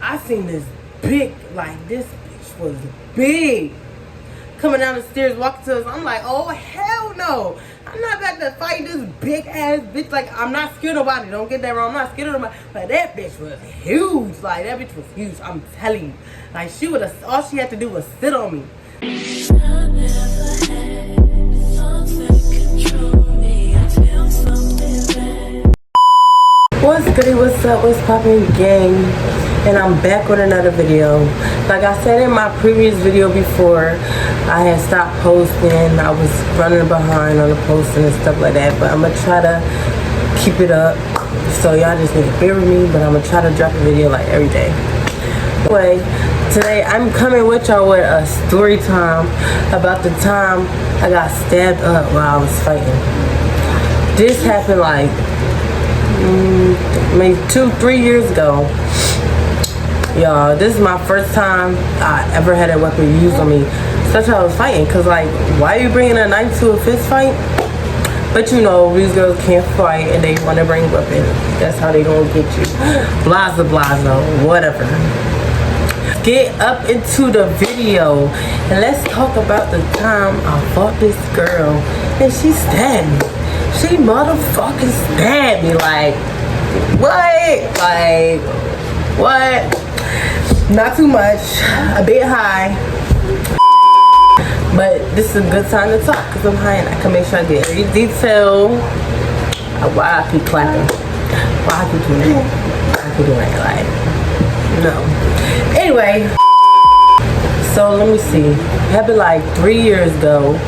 I seen this big, like this bitch was big. Coming down the stairs, walking to us. I'm like, oh hell no. I'm not about to fight this big ass bitch. Like, I'm not scared of nobody. Don't get that wrong. I'm not scared of nobody. But that bitch was huge. Like, that bitch was huge. I'm telling you. Like, she would have, all she had to do was sit on me. What's goody, what's up, what's poppin', gang? And I'm back with another video. Like I said in my previous video before, I had stopped posting. I was running behind on the posting and stuff like that, but I'm gonna try to keep it up. So y'all just need to bear with me, but I'm gonna try to drop a video like every day. Anyway, today I'm coming with y'all with a story time about the time I got stabbed up while I was fighting. This happened like maybe 2-3 years ago. Y'all, this is my first time I ever had a weapon used on me, especially I was fighting. Cause like, why are you bringing a knife to a fist fight? But you know, these girls can't fight and they want to bring weapons. That's how they gonna get you. Blaza blaza, whatever. Get up into the video and let's talk about the time I fought this girl and she stabbed me. She motherfucking stabbed me. Like, what? Like, what? Not too much. A bit high. But this is a good time to talk because I'm high and I can make sure I get every detail. Why I keep clapping? Why I keep doing that? Why I keep doing that? Like, no. Anyway, so let me see. It happened like 3 years ago.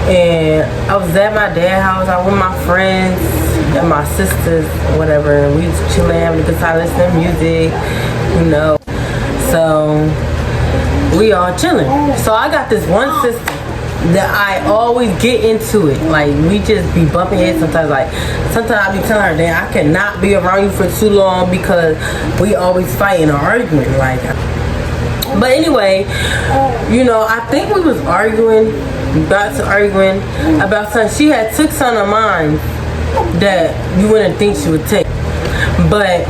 And I was at my dad's house. I was with my friends and my sisters, whatever. And we was chilling, having a good time, listening to music, you know. So we all chilling. So I got this one sister that I always get into it. Like, we just be bumping heads sometimes. Like, sometimes I be telling her, "Damn, I cannot be around you for too long because we always fighting or arguing." Like, but anyway, you know, I think we was arguing. Got to arguing about something. She had took something of mine that you wouldn't think she would take. But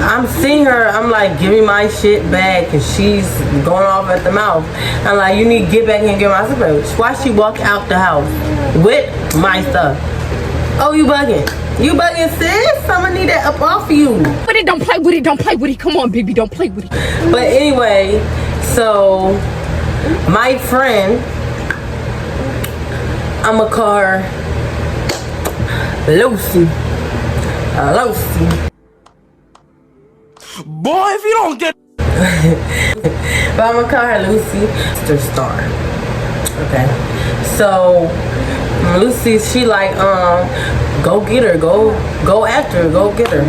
I'm seeing her, I'm like, give me my shit back, and she's going off at the mouth. I'm like, you need to get back and get my stuff. Why she walk out the house with my stuff? Oh, you bugging. You bugging, sis? Someone need that up off of you. But it don't play with it, don't play with it. Come on, baby, don't play with it. But anyway, so my friend, I'ma call her Lucy. Lucy. Boy, if you don't get But I'ma call her Lucy. Sister Star. Okay. So Lucy, she like, go get her, go after her, go get her.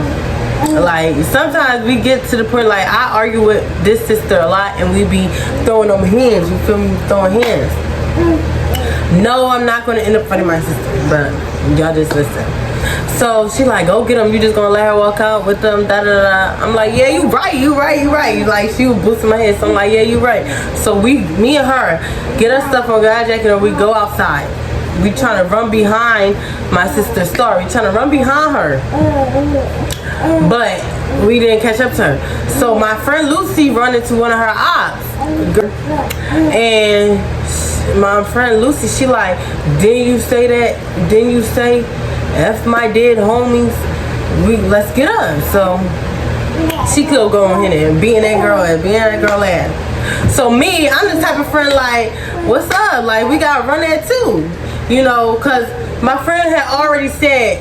Like, sometimes we get to the point, like, I argue with this sister a lot and we be throwing them hands, you feel me, throwing hands. No, I'm not gonna end up fighting my sister, but y'all just listen. So she like, go get them. You just gonna let her walk out with them? Da da da. I'm like, yeah, you right. Like, she was boosting my head, so I'm like, yeah, you right. So me and her get her stuff on guy jacket and we go outside. We trying to run behind my sister Star. We trying to run behind her, but we didn't catch up to her. So my friend Lucy run into one of her ops, and my friend Lucy, she like, didn't you say that? Didn't you say F my dead homies? Let's get up. So she could go on here and being that girl ass. So me, I'm the type of friend like, what's up? Like, we gotta run that too. You know, cause my friend had already said,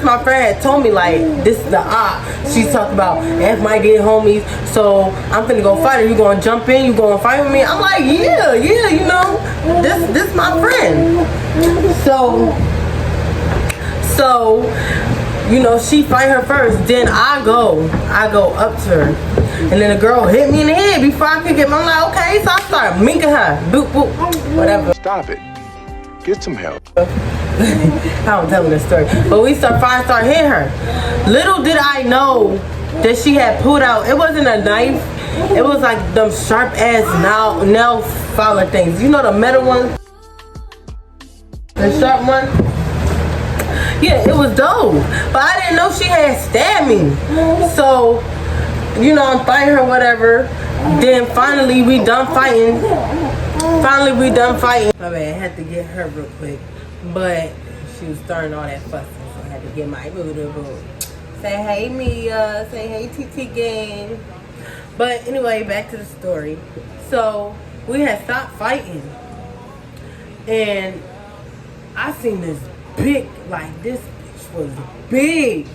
my friend had told me like, this is the op. She talked about F my dead homies. So I'm finna go fight her. You gonna jump in? You gonna fight with me? I'm like, yeah, you know, this my friend. So, you know, she fight her first. Then I go up to her. And then the girl hit me in the head before I could get my, I'm like, okay. So I start minking her. Boop, boop, whatever. Stop it. Get some help. I don't tell this story. But we start hitting her. Little did I know that she had pulled out, it wasn't a knife. It was like them sharp ass nail filer things. You know the metal ones? The sharp one? Yeah, it was dope. But I didn't know she had stabbed me. So you know, I'm fighting her, whatever. Then finally we done fighting. My bad, I had to get her real quick. But she was starting all that fussing, so I had to get my boo. Say hey Mia, say hey TT gang. But anyway, back to the story. So we had stopped fighting. And I seen this big, like this bitch was big.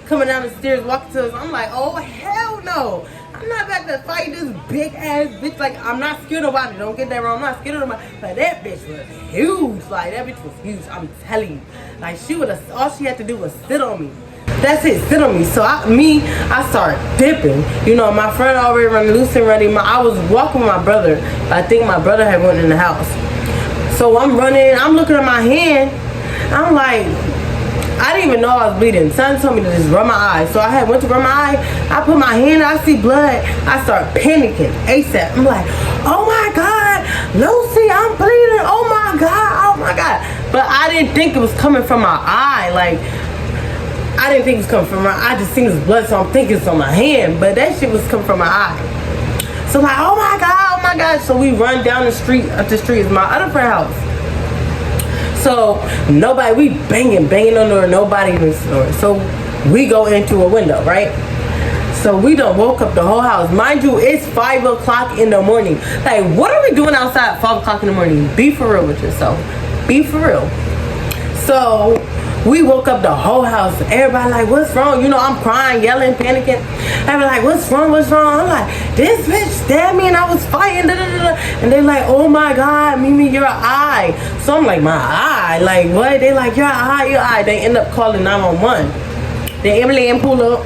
Coming down the stairs, walking to us. I'm like, oh hell no. I'm not about to fight this big ass bitch. Like, I'm not scared of nobody. Don't get that wrong. I'm not scared of nobody. But that bitch was huge. Like, that bitch was huge. I'm telling you. Like, she would have, all she had to do was sit on me. That's it, sit on me. So I started dipping. You know, my friend already running loose and ready. I was walking with my brother. I think my brother had went in the house. So I'm running. I'm looking at my hand. I'm like, I didn't even know I was bleeding. Son told me to just rub my eyes. So I had went to rub my eye. I put my hand, I see blood. I start panicking ASAP. I'm like, oh my God, Lucy, I'm bleeding. Oh my God. But I didn't think it was coming from my eye. Like, I didn't think it was coming from my eye. I just seen this blood, so I'm thinking it's on my hand. But that shit was coming from my eye. So I'm like, oh my God. So we run down the street. Up the street is my other friend's house. So nobody, we banging on the door, nobody even snoring. So we go into a window, right? So we done woke up the whole house. Mind you, it's 5 o'clock in the morning. Like, what are we doing outside at 5 o'clock in the morning? Be for real with yourself. Be for real. So we woke up the whole house. Everybody like, what's wrong? You know, I'm crying, yelling, panicking. Everybody like, what's wrong? I'm like, this bitch stabbed me and I was fighting. And they like, oh my God, Mimi, your eye. So I'm like, my eye? Like, what? They like, your eye. They end up calling 911. The ambulance pull up.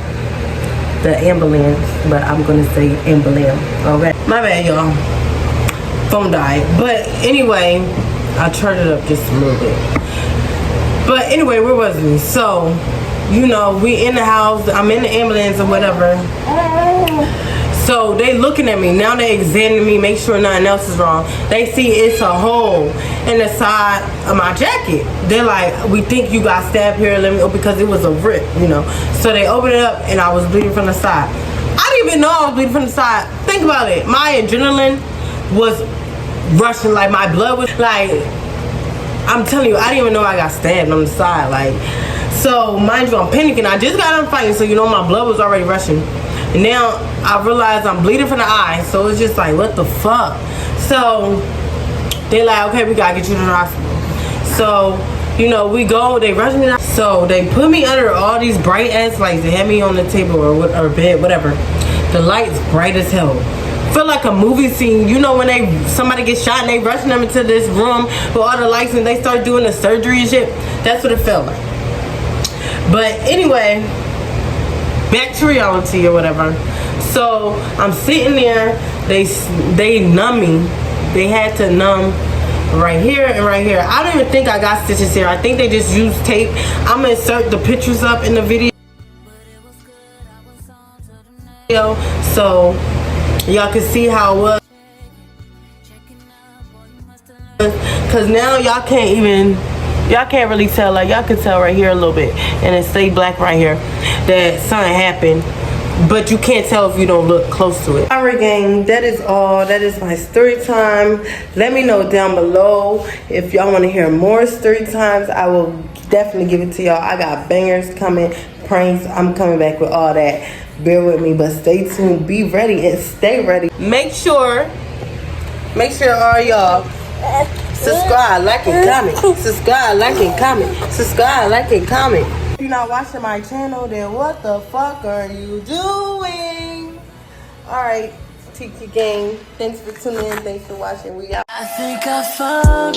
The ambulance, but I'm gonna say ambulance. Okay. My bad, y'all. Phone died. But anyway, I turned it up just a little bit. But anyway, where was we? So, you know, we in the house. I'm in the ambulance or whatever. So they looking at me. Now they examining me, make sure nothing else is wrong. They see it's a hole in the side of my jacket. They're like, we think you got stabbed here, because it was a rip, you know. So they opened it up and I was bleeding from the side. I didn't even know I was bleeding from the side. Think about it. My adrenaline was rushing, like my blood was like, I'm telling you, I didn't even know I got stabbed on the side. Like, so mind you, I'm panicking. I just got done fighting, so you know my blood was already rushing. And now I realize I'm bleeding from the eye, so it's just like, what the fuck? So they're like, okay, we gotta get you to the hospital. So, you know, we go, they rush me down. So they put me under all these bright ass lights. They had me on the table or bed, whatever. The lights bright as hell. Feel like a movie scene. You know when somebody gets shot and they rushing them into this room with all the lights and they start doing the surgery and shit. That's what it felt like. But anyway, back to reality or whatever. So I'm sitting there. They numb me. They had to numb right here and right here. I don't even think I got stitches here. I think they just used tape. I'm gonna insert the pictures up in the video so y'all can see how it was. Cause now y'all can't really tell. Like, y'all can tell right here a little bit, and it stay black right here that something happened, but you can't tell if you don't look close to it. Alright gang, that is all. That is my story time. Let me know down below if y'all want to hear more story times. I will definitely give it to y'all. I got bangers coming, pranks. I'm coming back with all that. Bear with me, but stay tuned. Be ready and stay ready. Make sure all y'all subscribe, like, and comment. Subscribe, like, and comment. Subscribe, like, and comment. If you're not watching my channel, then what the fuck are you doing? Alright, TT gang. Thanks for tuning in. Thanks for watching. We out. I think I found